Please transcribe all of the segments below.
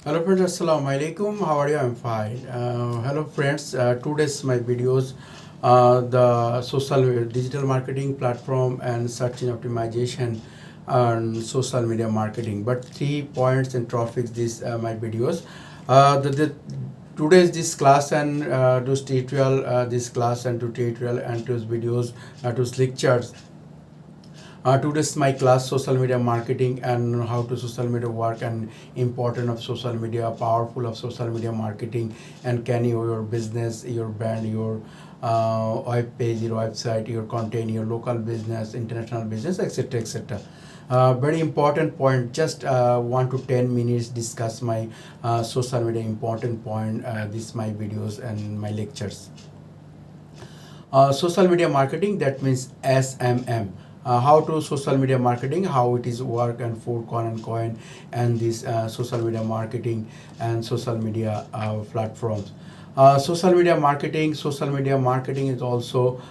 Hello friends, assalamu alaikum. How are you? I'm fine. Hello friends. Today's my videos, the social digital marketing platform and search engine optimization and social media marketing. But 3 points and topics. These my videos. The today's this class and those tutorial, this class and tutorial and those videos, those lectures. Today's my class social media marketing and how to social media work and important of social media, powerful of social media marketing, and can your business, your brand, your web page, your website, your content, your local business, international business, etc., etc. Very important point. Just 1 to 10 minutes discuss my social media important point. This my videos and my lectures. Social media marketing, that means SMM. How to social media marketing, how it is work and for coin and this social media marketing and social media platforms. Social media marketing is also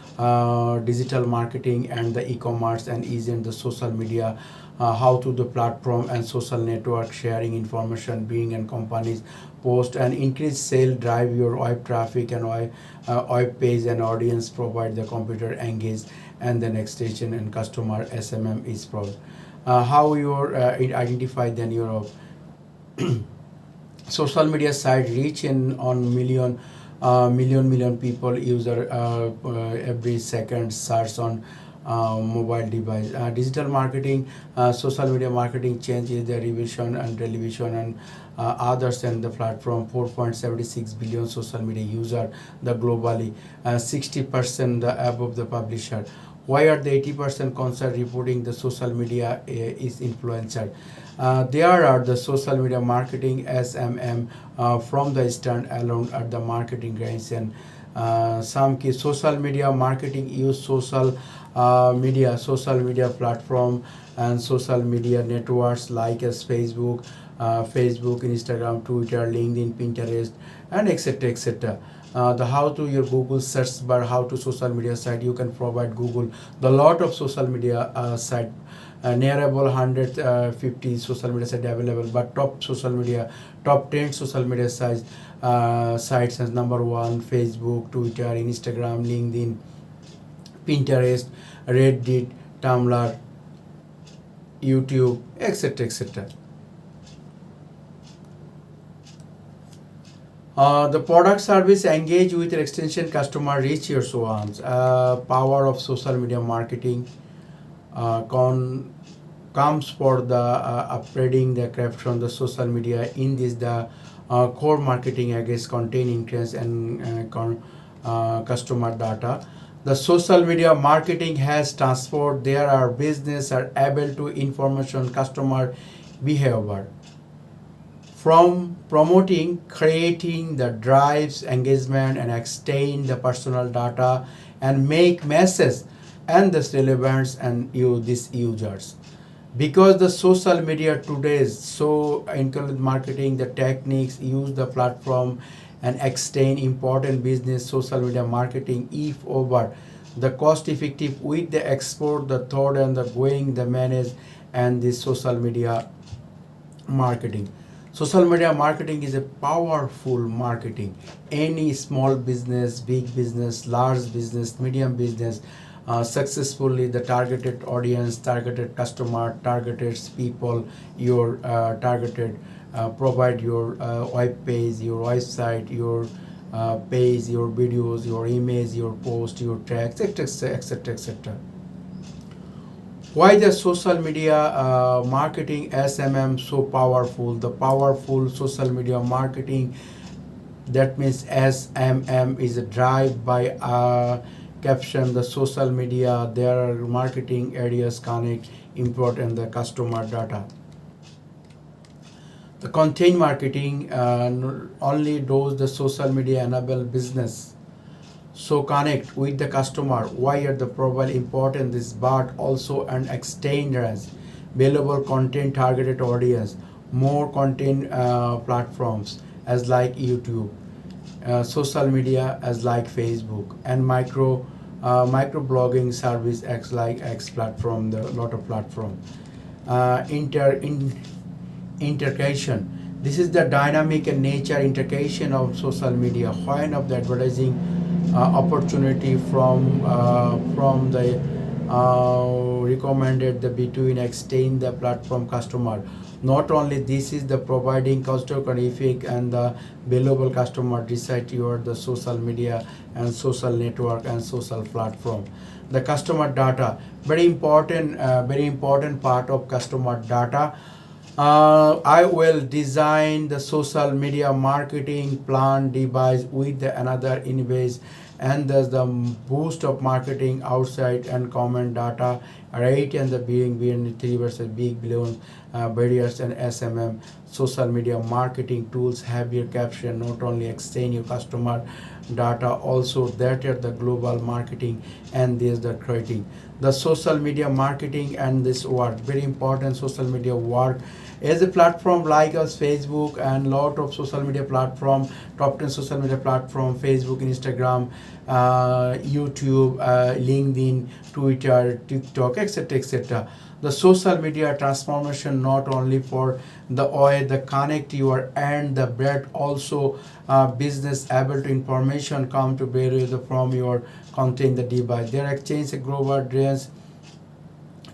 digital marketing and the e-commerce and is in the social media, how to the platform and social network sharing information being and companies post and increase sale, drive your web traffic and web page and audience, provide the computer engage and the next station and customer SMM is proud. How you identify then your social media site reach in on million people user every second search on mobile device. Digital marketing, social media marketing changes the revision and television and others and the platform 4.76 billion social media user the globally, 60% the above the publisher. Why are the 80% concerned reporting the social media is influencer? There are the social media marketing SMM from the stand alone at the marketing range and some key social media marketing use social media platform and social media networks like as Facebook, Instagram, Twitter, LinkedIn, Pinterest, and etc. etc. The how to your Google search bar, how to social media site you can provide Google the lot of social media site, nearable 150 social media site available, but top 10 social media sites as number one Facebook, Twitter, Instagram, LinkedIn, Pinterest, Reddit, Tumblr, YouTube, etc. etc. The product service engage with your extension customer reach your so on. Power of social media marketing comes for the upgrading the craft from the social media in this the core marketing against contain interest and customer data. The social media marketing has transformed there are business are able to information customer behavior from promoting, creating the drives, engagement, and extend the personal data and make message and this relevance and you these users. Because the social media today is so include marketing, the techniques use the platform and extend important business social media marketing if over the cost effective with the export, the third and the going the manage and the social media marketing. Social media marketing is a powerful marketing. Any small business, big business, large business, medium business, successfully the targeted audience, targeted customer, targeted people, your targeted provide your web page, your website, your page, your videos, your image, your post, your text, etc., etc., etc. Why the social media marketing SMM so powerful? The powerful social media marketing, that means SMM is a drive by caption the social media. There are marketing areas connect, import and the customer data. The content marketing only does the social media enable business so connect with the customer. Why are the profile important this but also an extend range, valuable content targeted audience, more content platforms as like YouTube, social media as like Facebook and micro blogging service X like X platform, the lot of platform, integration. This is the dynamic and nature integration of social media. When of the advertising opportunity from the recommended the between extend the platform customer. Not only this is the providing customer traffic and the valuable customer decide your the social media and social network and social platform. The customer data, very important part of customer data. I will design the social media marketing plan device with the another invoice and thus the boost of marketing outside and common data right and the being three versus big balloon barriers and SMM social media marketing tools have your caption not only extend your customer data also that are the global marketing and this the creating the social media marketing and this work very important social media work as a platform like us Facebook and lot of social media platform top 10 social media platform Facebook Instagram YouTube LinkedIn Twitter TikTok etc the social media transformation not only for the oil the connect your and the bread also business able to information come to bear from your content the device their exchange global drains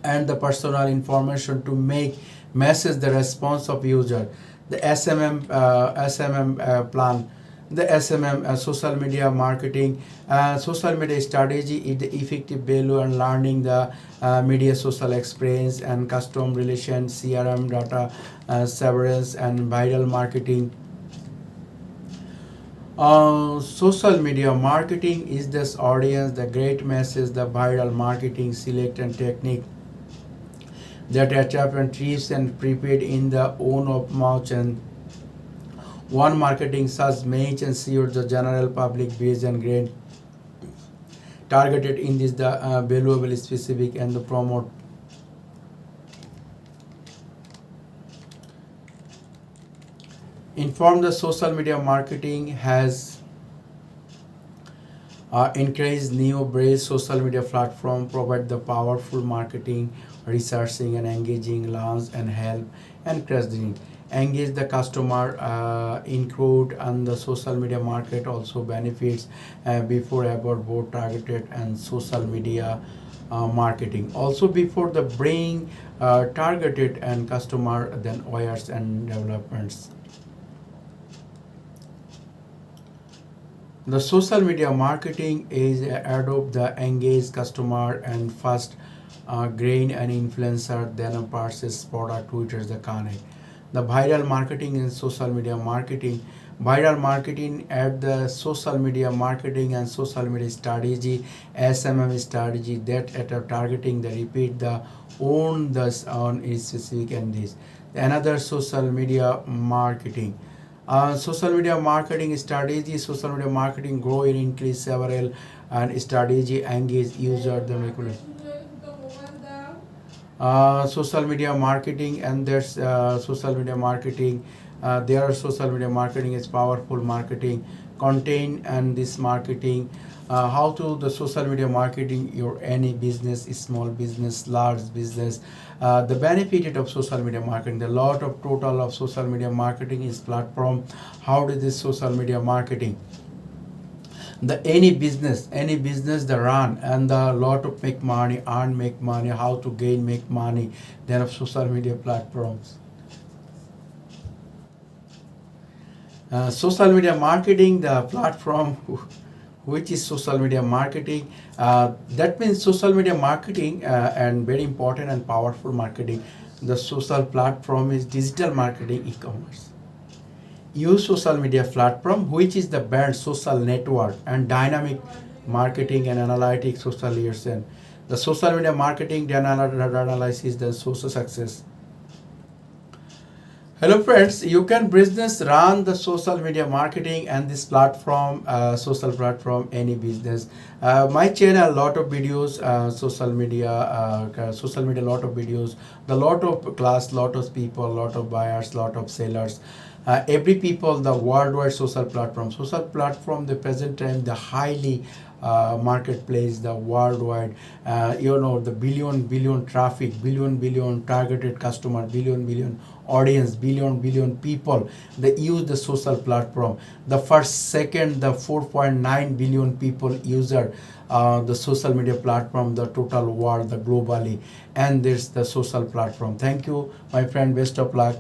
and the personal information to make message the response of user the SMM plan the SMM social media marketing social media strategy is the effective value and learning the media social experience and custom relation CRM data severance and viral marketing social media marketing is this audience the great message the viral marketing select and technique that attract and trips and prepared in the own of mouth and one marketing such match and secure the general public base and grade targeted in this the valuable specific and the promote inform the social media marketing has encourage new brace social media platform provide the powerful marketing researching and engaging launch and help and creating engage the customer include and the social media market also benefits before about both targeted and social media marketing also before the bring targeted and customer then wires and developments. The social media marketing is adopt the engaged customer and first grain and influencer then a purchase product Twitter the connect. The viral marketing and social media marketing. Viral marketing at the social media marketing and social media strategy, SMM strategy that at a targeting the repeat the own thus on is specific and this. Another social media marketing social media marketing strategy social media marketing grow and increase several and strategy engage user the social media marketing and there's social media marketing there are social media marketing is powerful marketing content and this marketing how to the social media marketing your any business small business large business the benefit of social media marketing the lot of total of social media marketing is platform how did this social media marketing the any business the run and the lot of make money earn make money how to gain make money then of social media platforms social media marketing the platform which is social media marketing that means social media marketing and very important and powerful marketing the social platform is digital marketing e-commerce use social media platform which is the brand social network and dynamic marketing and analytics social liaison the social media marketing data analysis the social success. Hello friends, you can business run the social media marketing and this platform, social platform, any business. My channel, lot of videos, social media, lot of videos, the lot of class, lot of people, lot of buyers, lot of sellers. Every people, the worldwide social platform, the present time, the highly marketplace, the worldwide, the billion traffic, billion targeted customer, billion audience, billion people. They use the social platform. The first second, the 4.9 billion people user the social media platform, the total world, the globally, and there's the social platform. Thank you, my friend. Best of luck.